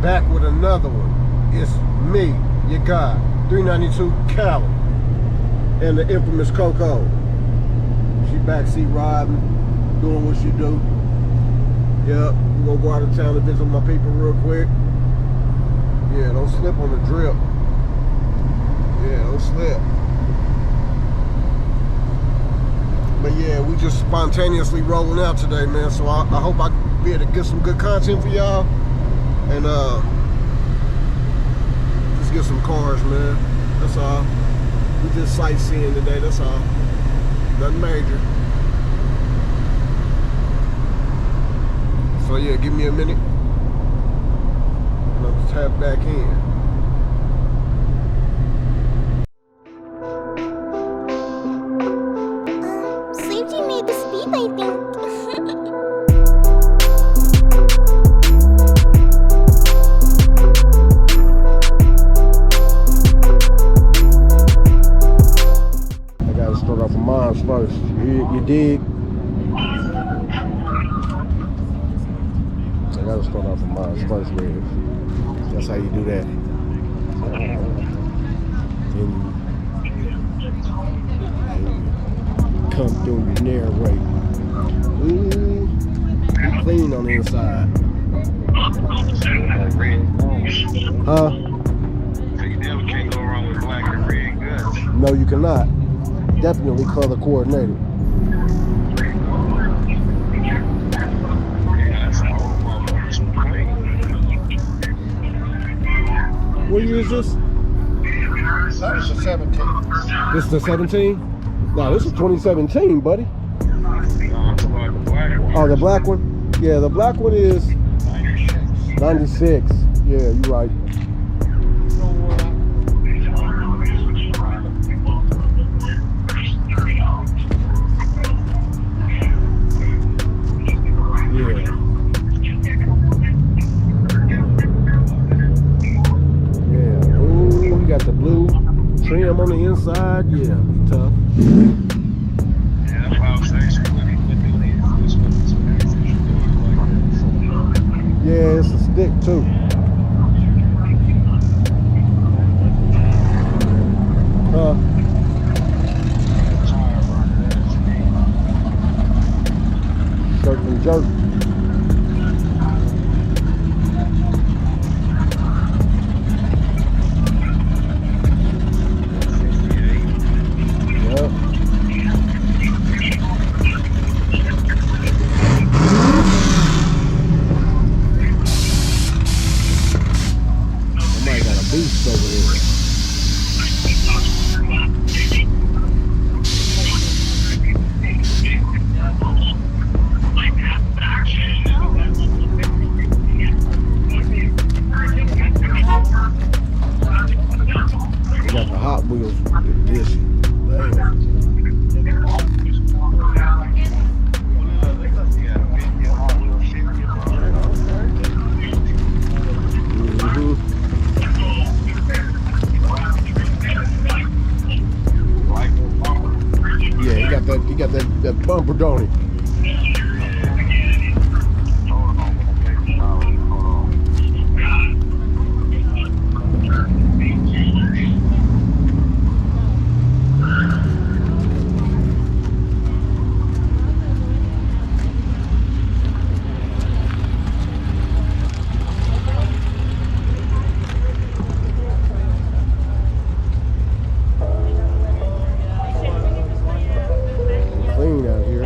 back with another one. It's me, your guy, 392 Cali, and the infamous Coco. She backseat riding, doing what she do. Yep, we're gonna go out of town and visit my people real quick. Yeah, don't slip on the drip. Yeah, don't slip. But yeah, we just spontaneously rolling out today, man. So I hope I be able to get some good content for y'all. And just get some cars, man. That's all. We just sightseeing today, that's all. Nothing major. So yeah, give me a minute. And I'll just tap back in. Safety made the speed, I think. Start off with mine first. You dig? I gotta start off with mine first, man. That's how you do that. And come through and narrate. Ooh, clean on the inside. Huh? You never can't go wrong with black and red guts. No, you cannot. Definitely color coordinated. What year is this? That was the 17. This is the 17? No, this is 2017, buddy. Oh, the black one? Yeah, the black one is 96. Yeah, you're right. The blue trim on the inside, yeah, tough. Yeah, that's why I was saying yeah, it's a stick too. Jerk and jerk. Beast over there. We got the Hot Wheels edition. He got that bumper, don't he? Clean out here.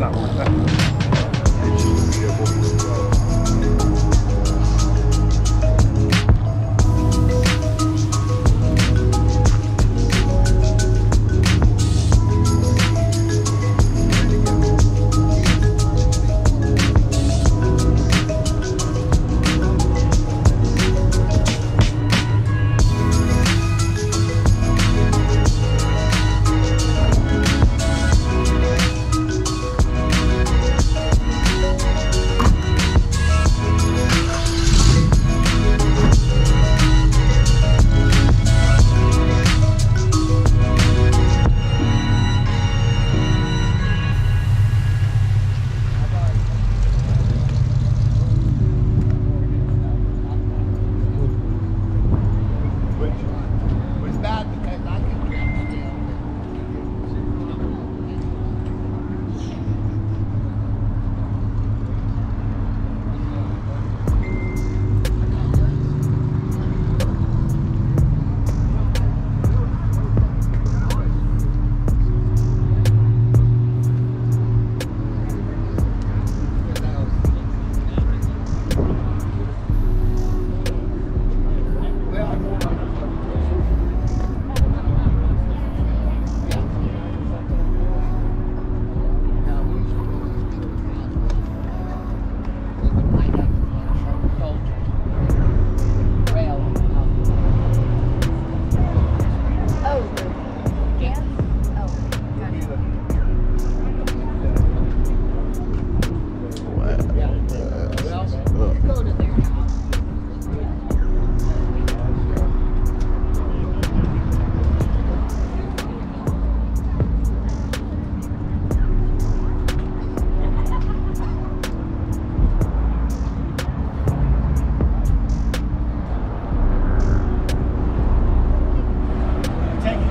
not worth that. Was bad because I could grab still.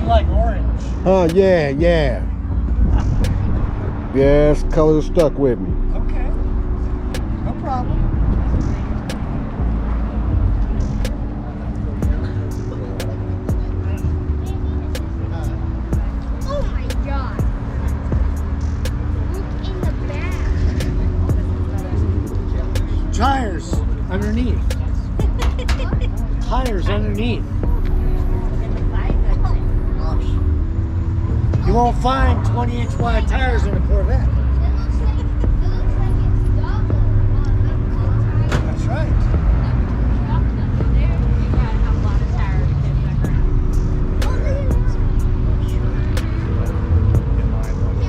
Like orange. Oh, yeah. Yeah, this color stuck with me. Okay. No problem. Oh my god. Look in the back. Tires underneath. Tires underneath. You won't find 20-inch wide tires in a Corvette. That's right.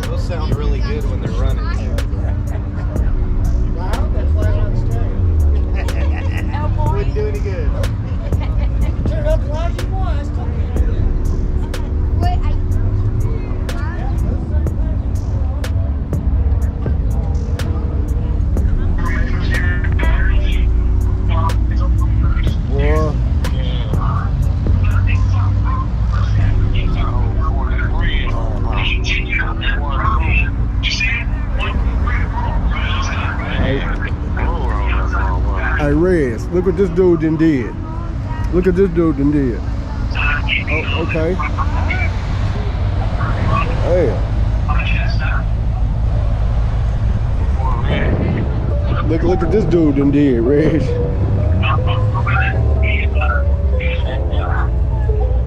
Those sound really good when they're running too. Wow, that's why I'm staying. Wouldn't do any good. Turn up loud you want. It's okay. Wait, Hey, Rez, look what this dude done did. Look at this dude done did. Oh, okay. Hey. Look at this dude done did, Rez.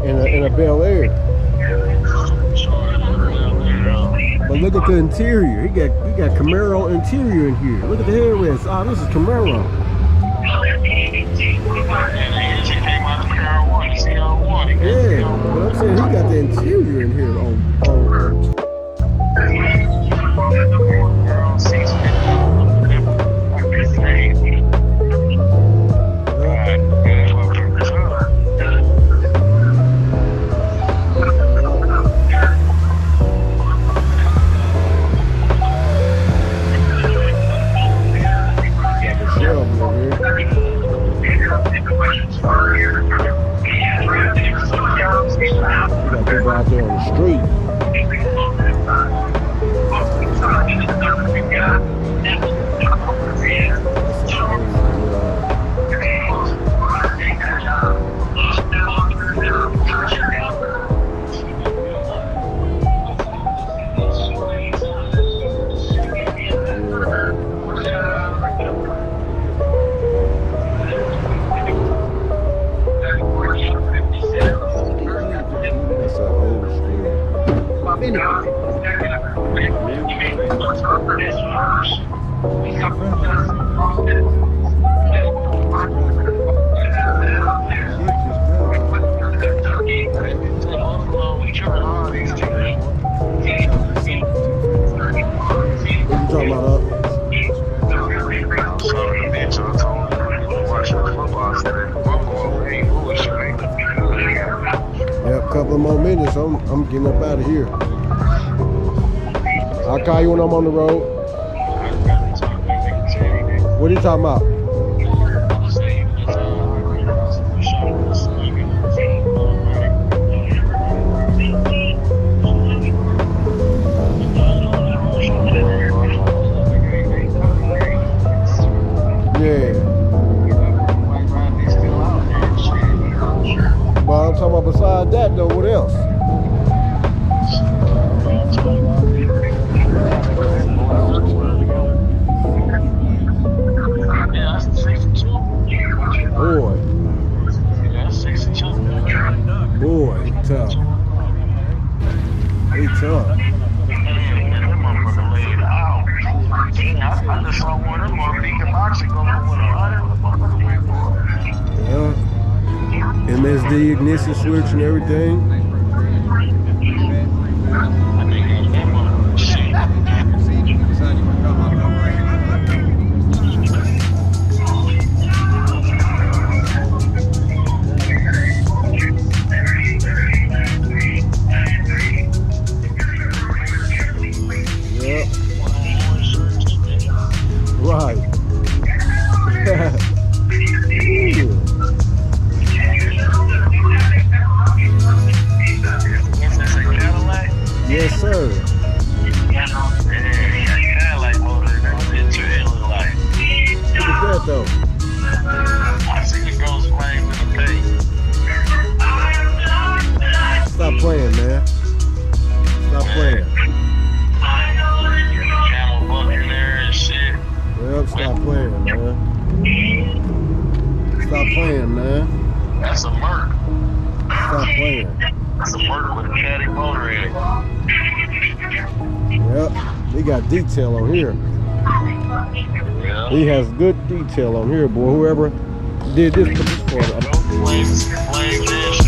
In a Bel Air. But look at the interior. He got Camaro interior in here. Look at the headrest. Oh, this is Camaro. Yeah, but I'm saying he got the interior in here on. Out there on the street. What you talking about, huh? Yep, couple of more minutes. I'm getting up out of here. I'll call you when I'm on the road. What are you talking about? Yeah. But I'm talking about besides that though, what else? Boy. Boy, he tough. He tough. I just saw one of them on Beacon Boxing go for 100. Yeah. MSD ignition switch and everything. Yep. Right. Yes, sir. Look at that though. Stop playing, man. Stop playing. Yep, stop playing, man. Stop playing, man. That's a Merc. Stop playing. That's a Merc with a caddy motor in it. Yep, he got detail on here. Yeah. He has good detail on here, boy. Whoever did this for this part. Flames and